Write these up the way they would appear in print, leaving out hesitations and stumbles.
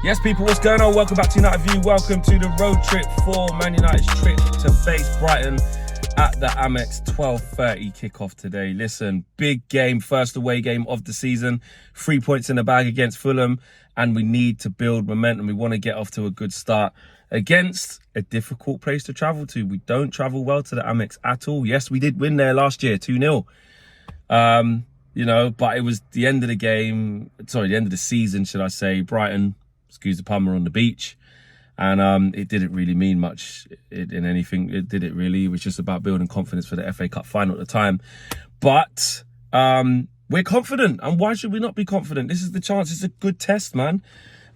Yes, people, what's going on? Welcome back to United View. Welcome to the road trip for Man United's trip to face Brighton at the Amex. 12:30 kickoff today. Listen, big game, first away game of the season. 3 points in the bag against Fulham, and we need to build momentum. We want to get off to a good start against a difficult place to travel to. We don't travel well to the Amex at all. Yes, we did win there last year, 2-0. But it was the end of the game. Sorry, the end of the season, should I say. Brighton, excuse the pun, were on the beach. And it didn't really mean much in anything. It did it really. It was just about building confidence for the FA Cup final at the time. But we're confident. And why should we not be confident? This is the chance. It's a good test, man.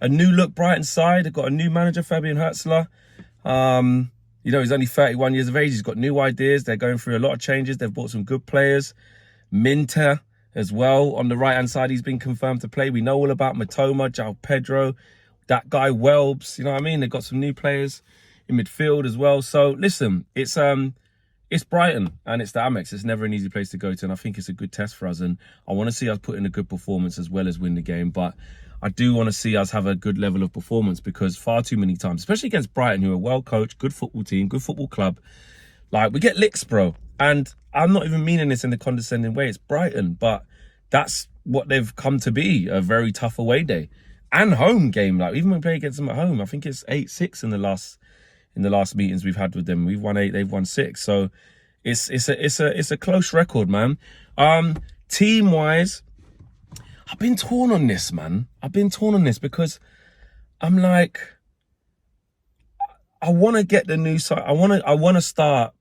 A new look Brighton side. They've got a new manager, Fabian Hertzler. He's only 31 years of age. He's got new ideas. They're going through a lot of changes. They've bought some good players. Minter as well. On the right-hand side, he's been confirmed to play. We know all about Matoma, João Pedro, that guy Welbs. You know what I mean? They've got some new players in midfield as well. So, listen, it's Brighton and it's the Amex. It's never an easy place to go to, and I think it's a good test for us. And I want to see us put in a good performance as well as win the game. But I do want to see us have a good level of performance, because far too many times, especially against Brighton, who are well-coached, good football team, good football club, like, we get licks, bro. And I'm not even meaning this in a condescending way. It's Brighton, but that's what they've come to be, a very tough away day. And home game, like, even when we play against them at home, I think it's 8-6 in the last meetings we've had with them. We've won 8, they've won 6. So it's a close record, man. Team wise, I've been torn on this, man. I've been torn on this because I'm like, I want to get the new side. I want to start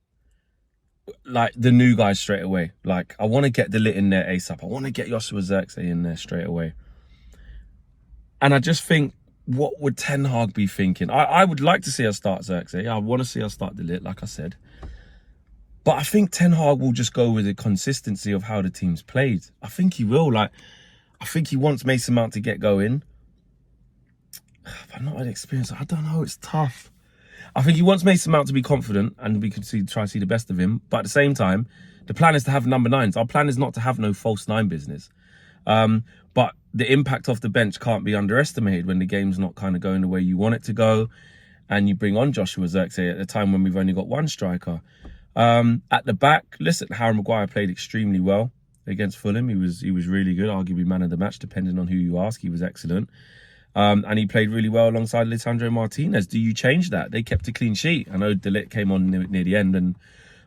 like the new guys straight away. Like, I want to get the lit in there ASAP. I want to get Joshua Zirkzee in there straight away. And I just think, what would Ten Hag be thinking? I would like to see us start Zirkzee. I want to see us start the lit, like I said. But I think Ten Hag will just go with the consistency of how the team's played. I think he will. Like, I think he wants Mason Mount to get going. But not an experience. I don't know. It's tough. I think he wants Mason Mount to be confident, and we can try to see the best of him. But at the same time, the plan is to have number 9s. Our plan is not to have no false 9 business. But the impact off the bench can't be underestimated when the game's not kind of going the way you want it to go, and you bring on Joshua Zirkzee at a time when we've only got one striker. At the back, listen, Harry Maguire played extremely well against Fulham. He was really good, arguably man of the match, depending on who you ask. He was excellent. And he played really well alongside Lisandro Martinez. Do you change that? They kept a clean sheet. I know De Ligt came on near the end, and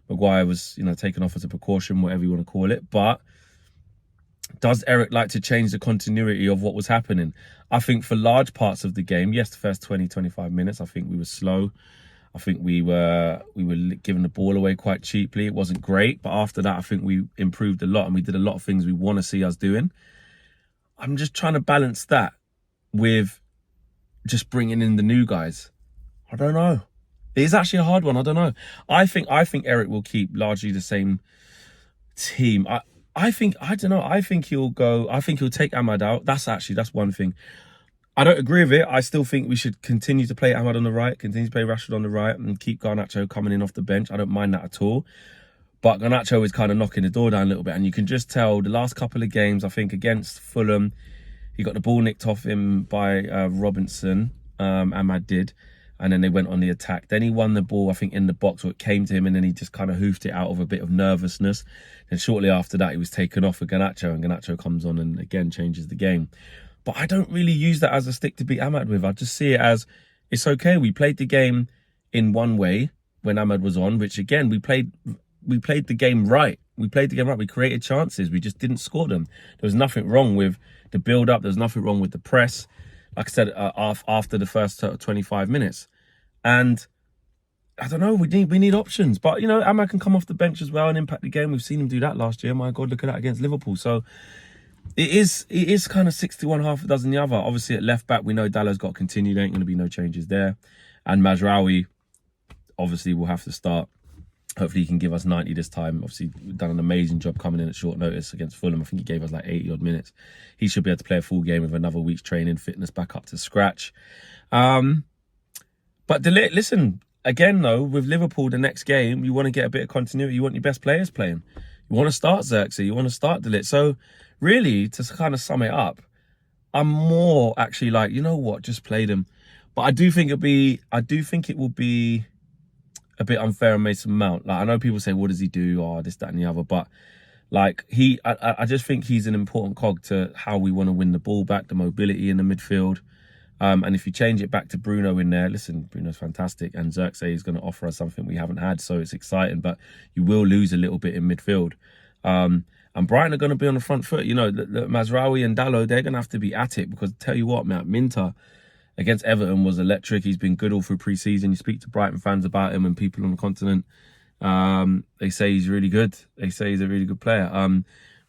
Maguire was, taken off as a precaution, whatever you want to call it. But does Eric like to change the continuity of what was happening? I think for large parts of the game, yes, the first 20-25 minutes, I think we were slow. I think we were giving the ball away quite cheaply. It wasn't great. But after that, I think we improved a lot, and we did a lot of things we want to see us doing. I'm just trying to balance that with just bringing in the new guys. I don't know. It is actually a hard one. I don't know. I think Eric will keep largely the same team. I think he'll take Ahmad out. That's one thing. I don't agree with it. I still think we should continue to play Ahmad on the right, continue to play Rashford on the right, and keep Garnacho coming in off the bench. I don't mind that at all. But Garnacho is kind of knocking the door down a little bit, and you can just tell the last couple of games, I think against Fulham, he got the ball nicked off him by Robinson, Ahmad did, and then they went on the attack. Then he won the ball, I think, in the box, or it came to him, and then he just kind of hoofed it out of a bit of nervousness. And shortly after that, he was taken off for Garnacho, and Garnacho comes on and again changes the game. But I don't really use that as a stick to beat Ahmad with. I just see it as, it's okay. We played the game in one way when Ahmad was on, which again, we played the game right. We played the game right. We created chances. We just didn't score them. There was nothing wrong with the build-up. There's nothing wrong with the press. Like I said, after the first 25 minutes. And I don't know, we need options. But, Ahmad can come off the bench as well and impact the game. We've seen him do that last year. My God, look at that against Liverpool. So it is kind of 61 half a dozen the other. Obviously, at left back, we know Dallow's got to continue. There ain't going to be no changes there. And Mazraoui, obviously, will have to start. Hopefully he can give us 90 this time. Obviously, we've done an amazing job coming in at short notice against Fulham. I think he gave us like 80-odd minutes. He should be able to play a full game with another week's training, fitness back up to scratch. But listen, again, though, with Liverpool, the next game, you want to get a bit of continuity. You want your best players playing. You want to start Zirkzee. You want to start De Ligt. So, really, to kind of sum it up, I'm more actually like, you know what, just play them. But I do think it will be a bit unfair on Mason Mount. Like, I know people say, what does he do? Oh, this, that, and the other. But like, I just think he's an important cog to how we want to win the ball back, the mobility in the midfield. And if you change it back to Bruno in there, listen, Bruno's fantastic, and Zirkzee is going to offer us something we haven't had, so it's exciting. But you will lose a little bit in midfield. And Brighton are going to be on the front foot. You know, Mazraoui and Dalot, they're going to have to be at it, because tell you what, man, Minter against Everton was electric. He's been good all through pre-season. You speak to Brighton fans about him and people on the continent, they say he's really good. They say he's a really good player.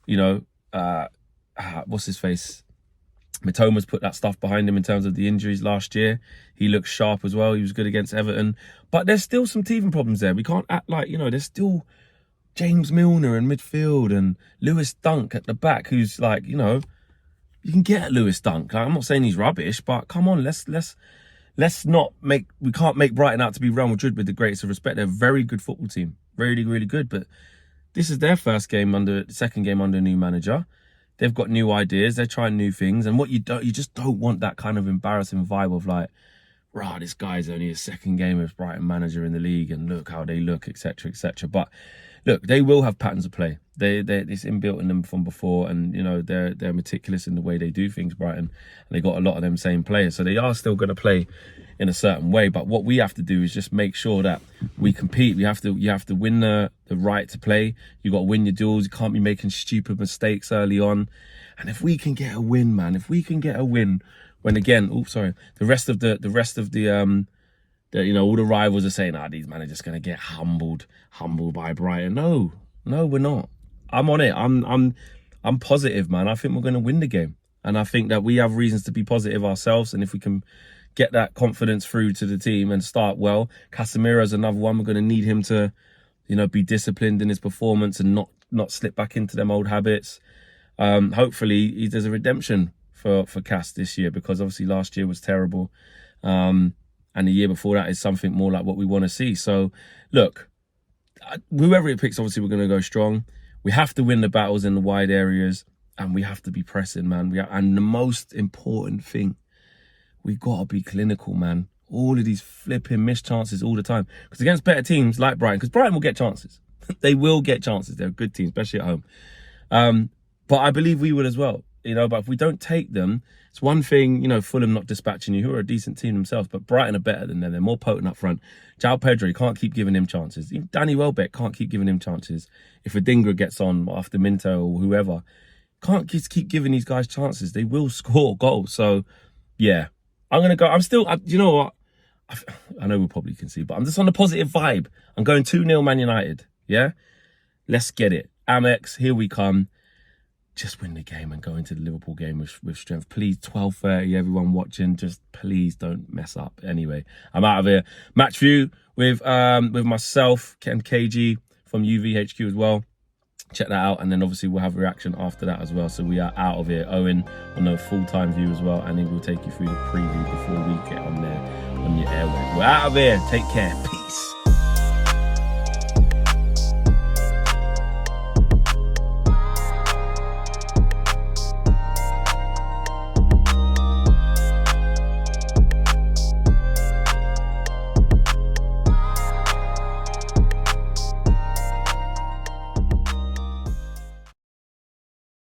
You know, what's his face? Mitoma's put that stuff behind him in terms of the injuries last year. He looks sharp as well. He was good against Everton. But there's still some teething problems there. We can't act like, you know, there's still James Milner in midfield and Lewis Dunk at the back, who's like, you know, you can get Lewis Dunk. Like, I'm not saying he's rubbish, but come on, let's not make, we can't make Brighton out to be Real Madrid with the greatest of respect. They're a very good football team. Really, really good. But this is their second game under a new manager. They've got new ideas. They're trying new things. And what you just don't want that kind of embarrassing vibe of like, rah, this guy's only his second game as Brighton manager in the league, and look how they look, etc., etc. But look, they will have patterns of play. It's inbuilt in them from before, and you know they're meticulous in the way they do things, Brighton, and they got a lot of them same players, so they are still going to play in a certain way. But what we have to do is just make sure that we compete. You have to win the right to play. You got to win your duels. You can't be making stupid mistakes early on. And if we can get a win, man, if we can get a win, when again, the rest of the you know, all the rivals are saying, these men are just gonna get humbled by Brighton. No, we're not. I'm on it. I'm positive, man. I think we're gonna win the game, and I think that we have reasons to be positive ourselves. And if we can get that confidence through to the team and start well, Casemiro's another one. We're gonna need him to, you know, be disciplined in his performance and not slip back into them old habits. Hopefully, there's a redemption for Cas this year, because obviously last year was terrible. And the year before that is something more like what we want to see. So, look, whoever it picks, obviously we're going to go strong. We have to win the battles in the wide areas, and we have to be pressing, man. And the most important thing, we've got to be clinical, man. All of these flipping missed chances all the time. Because against better teams like Brighton, because Brighton will get chances. They will get chances. They're a good team, especially at home. But I believe we will as well. You know, but if we don't take them, it's one thing, you know, Fulham not dispatching you, who are a decent team themselves, but Brighton are better than them. They're more potent up front. João Pedro, you can't keep giving him chances. Even Danny Welbeck can't keep giving him chances. If Adingra gets on after Minto or whoever, can't just keep giving these guys chances. They will score goals. So, yeah, I'm going to go. You know what? I know we'll probably concede, but I'm just on the positive vibe. I'm going 2-0 Man United. Yeah? Let's get it. Amex, here we come. Just win the game and go into the Liverpool game with strength. Please, 12:30, everyone watching, just please don't mess up. Anyway, I'm out of here. Match view with myself, Ken KG from UVHQ as well. Check that out, and then obviously we'll have a reaction after that as well. So we are out of here. Owen on a full-time view as well, and then we'll take you through the preview before we get on there on your airway. We're out of here. Take care. Peace.